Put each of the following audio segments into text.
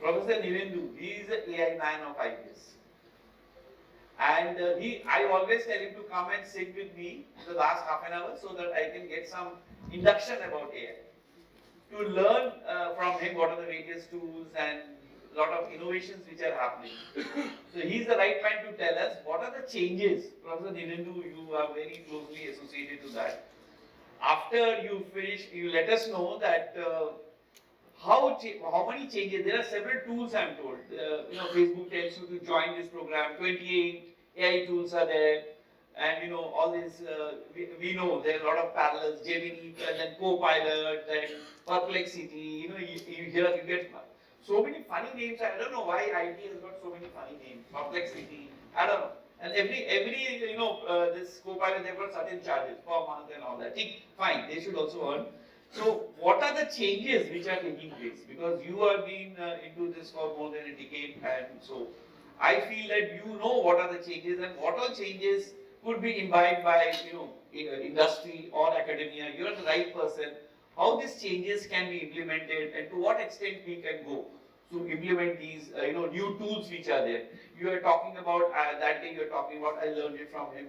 Professor Nirendu, he is the AI man of IBS. And I always tell him to come and sit with me the last half an hour so that I can get some induction about AI. To learn from him what are the various tools and a lot of innovations which are happening. So he's the right man to tell us what are the changes. Professor Nirendu, you are very closely associated to that. After you finish, you let us know that how many changes. There are several tools, I'm told. Facebook tells you to join this program. 28 AI tools are there, and all these. We know there are a lot of parallels. Gemini, and then Copilot, and Perplexity. You get so many funny names. I don't know why IT has got so many funny names. Perplexity. I don't know. And every this Copilot, they've got certain charges per month and all that. Fine, they should also earn. So, what are the changes which are taking place? Because you have been into this for more than a decade, and so I feel that you know what are the changes and what all changes could be imbibed by industry or academia. You are the right person. How these changes can be implemented, and to what extent we can go to implement these new tools which are there. You are talking about that day. You are talking about. I learned it from him.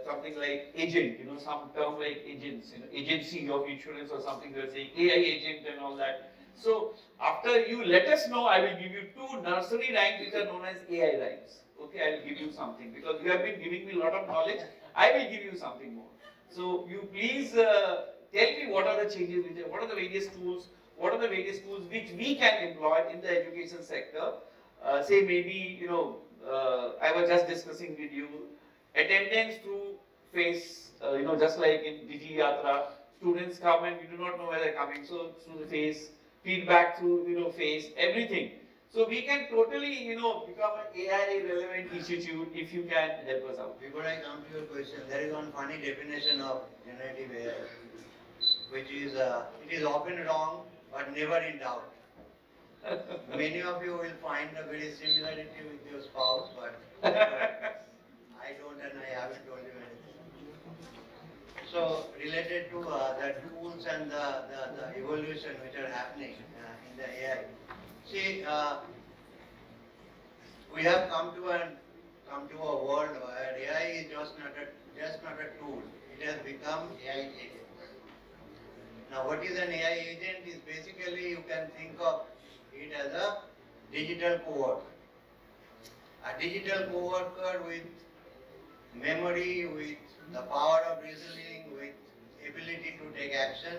Something like agent, some term like agents, agency of insurance or something. They're saying AI agent and all that. So after you let us know, I will give you 2 nursery rhymes which are known as AI rhymes. Okay, I will give you something because you have been giving me a lot of knowledge. I will give you something more. So you please tell me what are the changes, what are the various tools, which we can employ in the education sector. Say maybe I was just discussing with you. Attendance through face, just like in Digi Yatra, students come and we do not know where they're coming. So through the face, feedback through face, everything. So we can totally become an AI relevant institute if you can help us out. Before I come to your question, there is one funny definition of generative AI, which is it is often wrong but never in doubt. Many of you will find a very similarity with your spouse, but I don't and I haven't told you anything. So related to the tools and the evolution which are happening in the AI. See, we have come to a world where AI is just not a tool. It has become AI agent. Now, what is an AI agent? Is basically you can think of it as a digital co-worker. A digital co-worker with memory, with the power of reasoning, with ability to take action.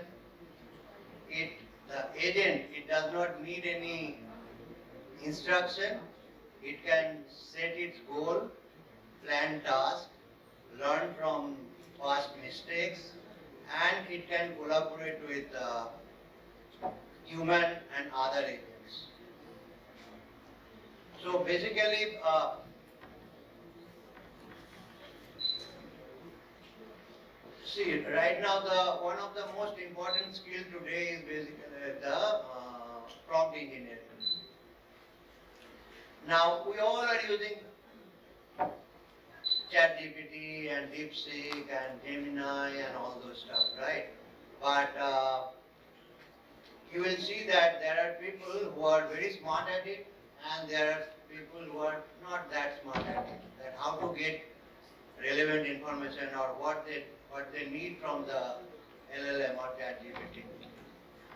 The agent, it does not need any instruction. It can set its goal, plan tasks, learn from past mistakes, and it can collaborate with human and other agents. So basically, see, right now one of the most important skills today is basically the prompt engineering. Now we all are using ChatGPT and DeepSeek and Gemini and all those stuff, right? But you will see that there are people who are very smart at it, and there are people who are not that smart at it. That how to get relevant information or what they need from the LLM or ChatGPT.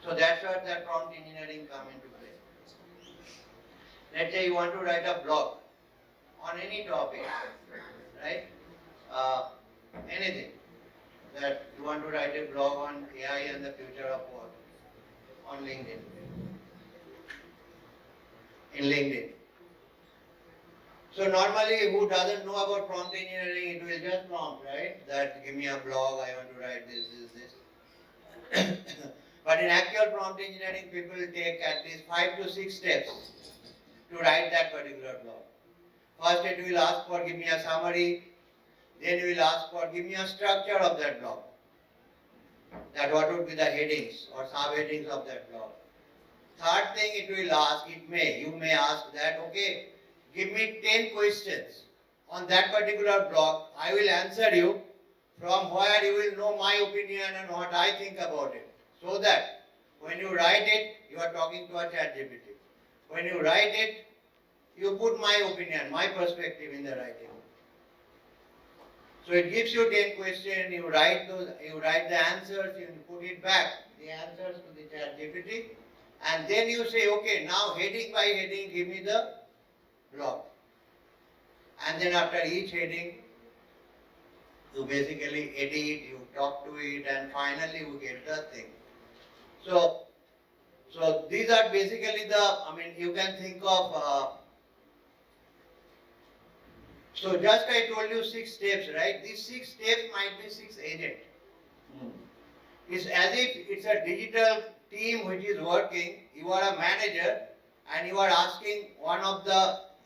So that's where that prompt engineering come into play. Let's say you want to write a blog on any topic, right? Anything that you want to write a blog on AI and the future of work on LinkedIn. In LinkedIn. So normally, who doesn't know about prompt engineering, it will just prompt, right? That give me a blog, I want to write this. But in actual prompt engineering, people take at least 5 to 6 steps to write that particular blog. First, it will ask for give me a summary. Then it will ask for give me a structure of that blog. That what would be the headings or subheadings of that blog. Third thing it will ask, you may ask that, okay, give me 10 questions on that particular blog. I will answer you from where you will know my opinion and what I think about it. So that when you write it, you are talking to a ChatGPT. When you write it, you put my opinion, my perspective in the writing. So it gives you 10 questions, you write the answers, you put it back, the answers to the chat GPT, and then you say, okay, now heading by heading, give me the block. And then after each heading, you basically edit, you talk to it, and finally you get the thing. So these are basically you can think of, so just I told you 6 steps, right? These 6 steps might be 6 agents. It's as if it's a digital team which is working, you are a manager and you are asking one of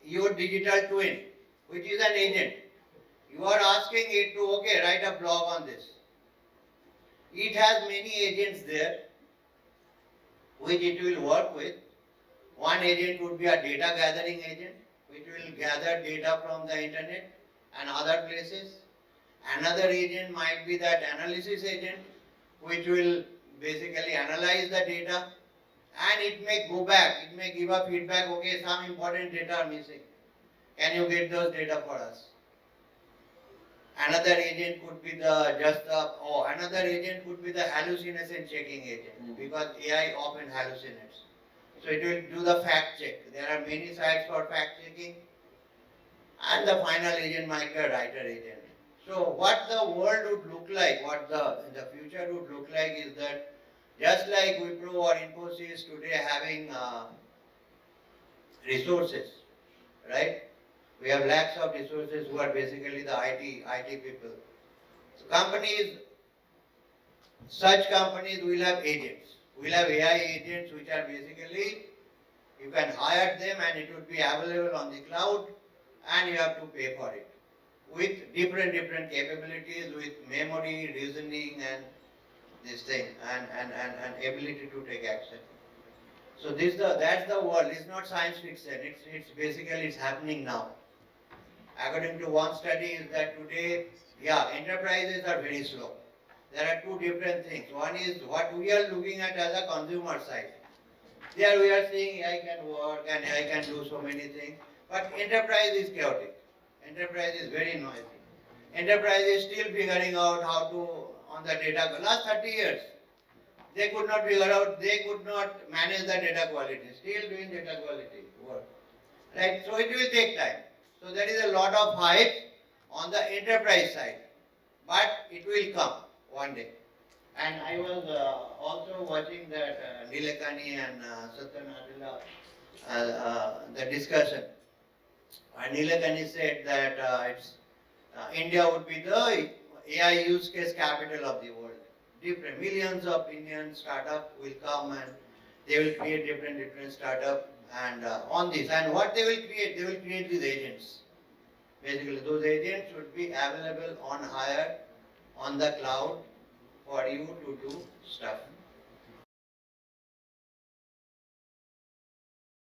your digital twin, which is an agent. You are asking it to, okay, write a blog on this. It has many agents there which it will work with. One agent would be a data gathering agent, which will gather data from the internet and other places. Another agent might be that analysis agent, which will basically analyze the data, and it may go back, it may give a feedback, okay, some important data are missing. Can you get those data for us? Another agent could be another agent could be the hallucination checking agent, because AI often hallucinates. So it will do the fact check. There are many sites for fact checking, and the final agent might be a writer agent. So what the world would look like, what the future would look like is that just like Wipro or Infosys today having resources, right? We have lakhs of resources who are basically the IT people. So such companies will have agents. We'll have AI agents which are basically, you can hire them and it would be available on the cloud and you have to pay for it. With different capabilities, with memory, reasoning and this thing and ability to take action. So that's the world. It's not science fiction. It's basically happening now. According to one study is that today, enterprises are very slow. There are 2 different things. One is what we are looking at as a consumer side. There we are saying AI can work and AI can do so many things. But enterprise is chaotic. Enterprise is very noisy. Enterprise is still figuring out how to, on the data, last 30 years, they could not figure out, they could not manage the data quality, still doing data quality work. Right? So it will take time. So there is a lot of hype on the enterprise side, but it will come one day. And I was also watching that Nilekani and Satya Nadella, the discussion. And Nilekani said that India would be the AI use case capital of the world. Different millions of Indian startups will come and they will create different startups and on this. And what they will create these agents. Basically, those agents should be available on hire on the cloud for you to do stuff.